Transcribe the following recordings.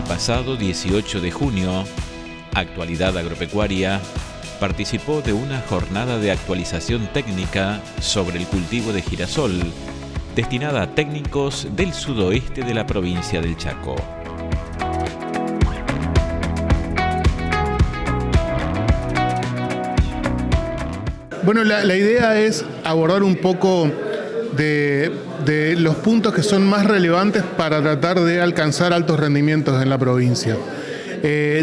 pasado 18 de junio, Actualidad Agropecuaria participó de una jornada de actualización técnica sobre el cultivo de girasol, destinada a técnicos del sudoeste de la provincia del Chaco. Bueno, la idea es abordar un poco de los puntos que son más relevantes para tratar de alcanzar altos rendimientos en la provincia.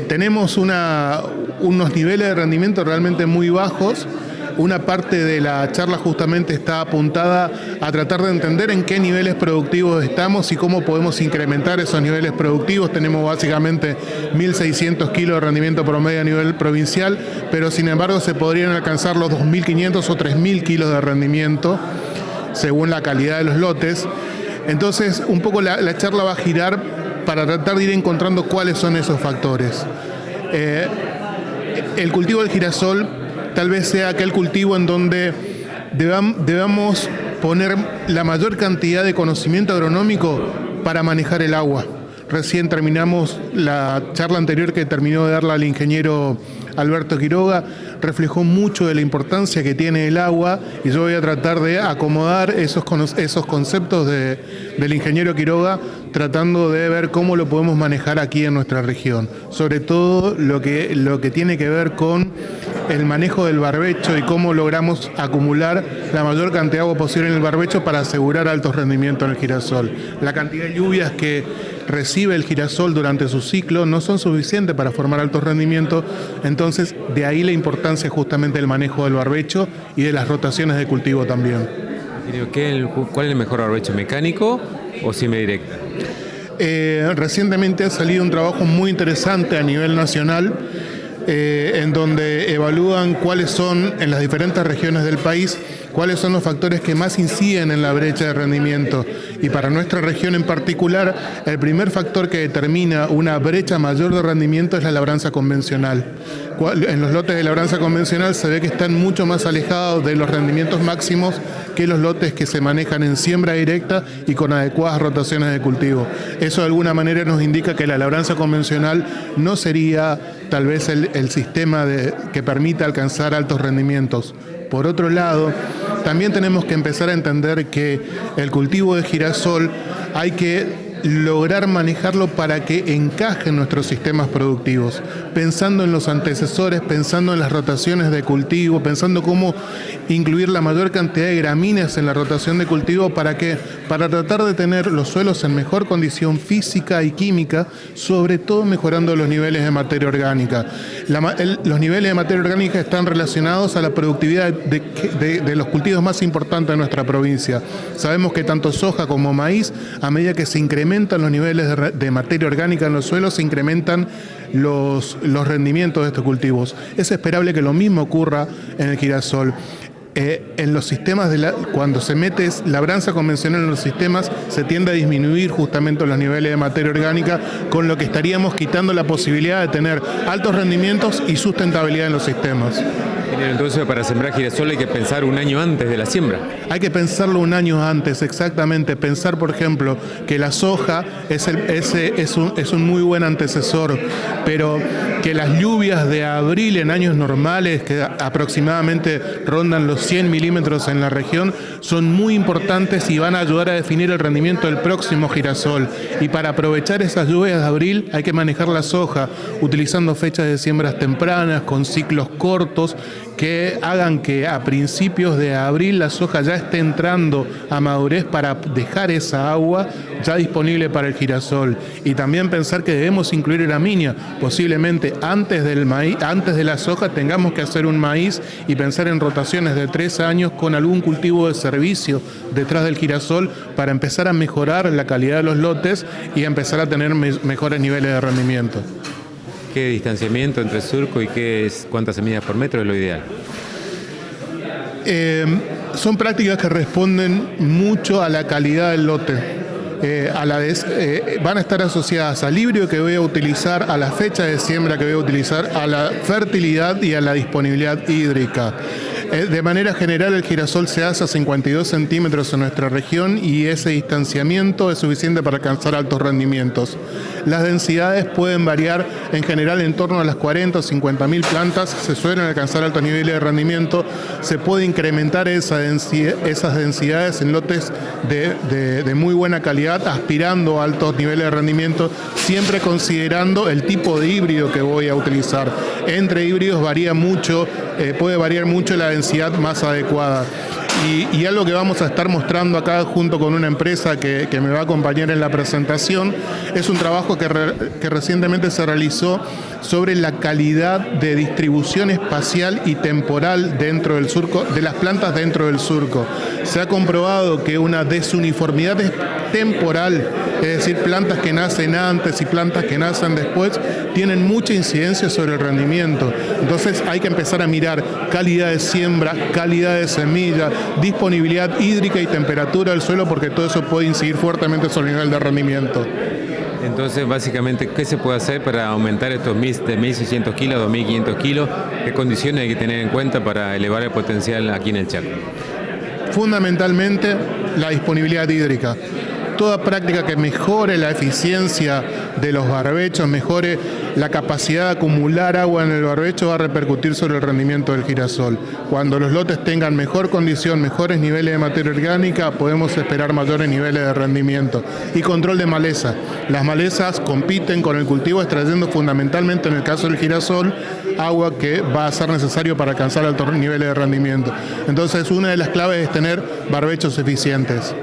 Tenemos unos niveles de rendimiento realmente muy bajos. Una parte de la charla justamente está apuntada a tratar de entender en qué niveles productivos estamos y cómo podemos incrementar esos niveles productivos. Tenemos básicamente 1.600 kilos de rendimiento promedio a nivel provincial, pero sin embargo se podrían alcanzar los 2.500 o 3.000 kilos de rendimiento según la calidad de los lotes. Entonces, un poco la charla va a girar para tratar de ir encontrando cuáles son esos factores. El cultivo del girasol tal vez sea aquel cultivo en donde debamos poner la mayor cantidad de conocimiento agronómico para manejar el agua. Recién terminamos la charla anterior que terminó de darla el ingeniero Alberto Quiroga, reflejó mucho de la importancia que tiene el agua y yo voy a tratar de acomodar esos conceptos del ingeniero Quiroga, tratando de ver cómo lo podemos manejar aquí en nuestra región. Sobre todo lo que tiene que ver con el manejo del barbecho y cómo logramos acumular la mayor cantidad de agua posible en el barbecho para asegurar altos rendimientos en el girasol. La cantidad de lluvias que recibe el girasol durante su ciclo no son suficientes para formar altos rendimientos, entonces de ahí la importancia justamente del manejo del barbecho y de las rotaciones de cultivo también. ¿Cuál es el mejor barbecho, mecánico o semidirecta? Recientemente ha salido un trabajo muy interesante a nivel nacional en donde evalúan cuáles son en las diferentes regiones del país, cuáles son los factores que más inciden en la brecha de rendimiento. Y para nuestra región en particular, el primer factor que determina una brecha mayor de rendimiento es la labranza convencional. En los lotes de labranza convencional se ve que están mucho más alejados de los rendimientos máximos que los lotes que se manejan en siembra directa y con adecuadas rotaciones de cultivo. Eso de alguna manera nos indica que la labranza convencional no sería tal vez el sistema que permita alcanzar altos rendimientos. Por otro lado, también tenemos que empezar a entender que el cultivo de girasol hay que lograr manejarlo para que encaje en nuestros sistemas productivos, pensando en los antecesores, pensando en las rotaciones de cultivo, pensando cómo incluir la mayor cantidad de gramíneas en la rotación de cultivo para tratar de tener los suelos en mejor condición física y química, sobre todo mejorando los niveles de materia orgánica. Los niveles de materia orgánica están relacionados a la productividad de los cultivos más importantes de nuestra provincia. Sabemos que tanto soja como maíz, a medida que se incrementan los niveles de materia orgánica en los suelos, se incrementan los rendimientos de estos cultivos. Es esperable que lo mismo ocurra en el girasol. En los sistemas, cuando se mete labranza convencional en los sistemas, se tiende a disminuir justamente los niveles de materia orgánica, con lo que estaríamos quitando la posibilidad de tener altos rendimientos y sustentabilidad en los sistemas. Entonces, para sembrar girasol hay que pensar un año antes de la siembra. Hay que pensarlo un año antes, exactamente. Pensar, por ejemplo, que la soja es un muy buen antecesor, pero que las lluvias de abril en años normales, que aproximadamente rondan los 100 milímetros en la región, son muy importantes y van a ayudar a definir el rendimiento del próximo girasol. Y para aprovechar esas lluvias de abril hay que manejar la soja utilizando fechas de siembras tempranas, con ciclos cortos, que hagan que a principios de abril la soja ya esté entrando a madurez para dejar esa agua ya disponible para el girasol. Y también pensar que debemos incluir gramínea. Posiblemente antes del maíz, antes de la soja, tengamos que hacer un maíz y pensar en rotaciones de 3 años con algún cultivo de servicio detrás del girasol para empezar a mejorar la calidad de los lotes y empezar a tener mejores niveles de rendimiento. ¿Qué distanciamiento entre surco y cuántas semillas por metro es lo ideal? Son prácticas que responden mucho a la calidad del lote. A la vez van a estar asociadas al híbrido que voy a utilizar, a la fecha de siembra que voy a utilizar, a la fertilidad y a la disponibilidad hídrica. De manera general, el girasol se hace a 52 centímetros en nuestra región y ese distanciamiento es suficiente para alcanzar altos rendimientos. Las densidades pueden variar en general en torno a las 40 o 50 mil plantas, se suelen alcanzar altos niveles de rendimiento, se puede incrementar esas densidades en lotes de muy buena calidad, aspirando a altos niveles de rendimiento, siempre considerando el tipo de híbrido que voy a utilizar. Entre híbridos varía mucho, puede variar mucho la densidad más adecuada. Y algo que vamos a estar mostrando acá junto con una empresa que me va a acompañar en la presentación es un trabajo que recientemente se realizó sobre la calidad de distribución espacial y temporal dentro del surco, de las plantas dentro del surco. Se ha comprobado que una desuniformidad temporal, es decir, plantas que nacen antes y plantas que nacen después, tienen mucha incidencia sobre el rendimiento. Entonces hay que empezar a mirar calidad de siembra, calidad de semilla, disponibilidad hídrica y temperatura del suelo, porque todo eso puede incidir fuertemente sobre el nivel de rendimiento. Entonces, básicamente, ¿qué se puede hacer para aumentar estos de 1.600 kilos a 2.500 kilos? ¿Qué condiciones hay que tener en cuenta para elevar el potencial aquí en el Chaco? Fundamentalmente, la disponibilidad hídrica. Toda práctica que mejore la eficiencia de los barbechos, mejore la capacidad de acumular agua en el barbecho, va a repercutir sobre el rendimiento del girasol. Cuando los lotes tengan mejor condición, mejores niveles de materia orgánica, podemos esperar mayores niveles de rendimiento. Y control de maleza. Las malezas compiten con el cultivo, extrayendo fundamentalmente, en el caso del girasol, agua que va a ser necesario para alcanzar altos niveles de rendimiento. Entonces, una de las claves es tener barbechos eficientes.